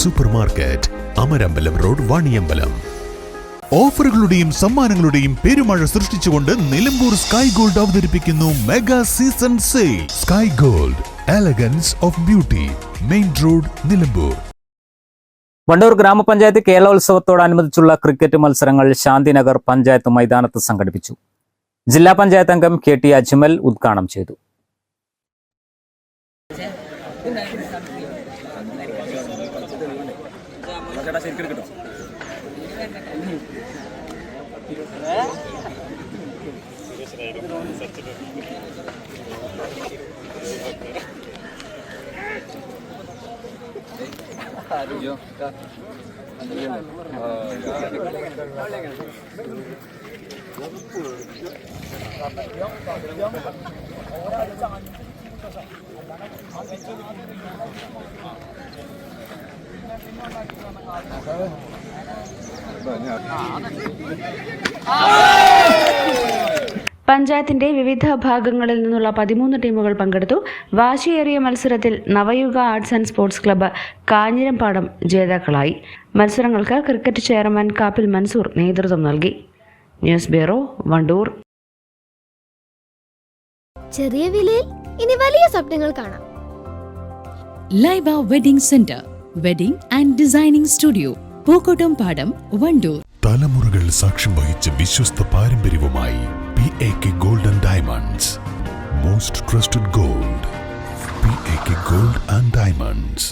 Super market, Amarambalam road, Vaniyambalam. ഓഫറുകളുടെയും സമ്മാനങ്ങളുടെയും പെരുമഴ സൃഷ്ടിച്ചുകൊണ്ട് നിലമ്പൂർ സ്കൈ ഗോൾഡ് അവതരിപ്പിക്കുന്നു mega season sale. Sky gold, elegance of beauty, main road, Nilambur. Vandoor ഗ്രാമപഞ്ചായത്ത് കേരളോത്സവത്തോടനുബന്ധിച്ചുള്ള ക്രിക്കറ്റ് മത്സരങ്ങൾ ശാന്തിനഗർ പഞ്ചായത്ത് മൈതാനത്ത് സംഘടിപ്പിച്ചു. ജില്ലാ പഞ്ചായത്ത് അംഗം KT അജ്മൽ ഉദ്ഘാടനം ചെയ്തു. പഞ്ചായത്തിന്റെ വിവിധ ഭാഗങ്ങളിൽ നിന്നുള്ള 13 ടീമുകൾ പങ്കെടുത്തു. വാശിയേറിയ മത്സരത്തിൽ നവയുഗ ആർട്സ് ആൻഡ് സ്പോർട്സ് ക്ലബ്ബ് കാഞ്ഞിരംപാടം ജേതാക്കളായി. മത്സരങ്ങൾക്ക് ക്രിക്കറ്റ് ചെയർമാൻ കാപ്പിൽ മൻസൂർ നേതൃത്വം നൽകി. News bureau, Wandoor. ചെറിയ വിലയിൽ ഇനി വലിയ സ്വപ്നങ്ങൾ കാണാം. Laiba wedding centre, wedding and designing studio, Pookkottumpadam, Wandoor. തലമുറകൾ സാക്ഷ്യം വഹിച്ച വിശ്വസ്ത പാരമ്പര്യവുമായി PAK Gold and Diamonds. Most trusted gold. PAK Gold and Diamonds.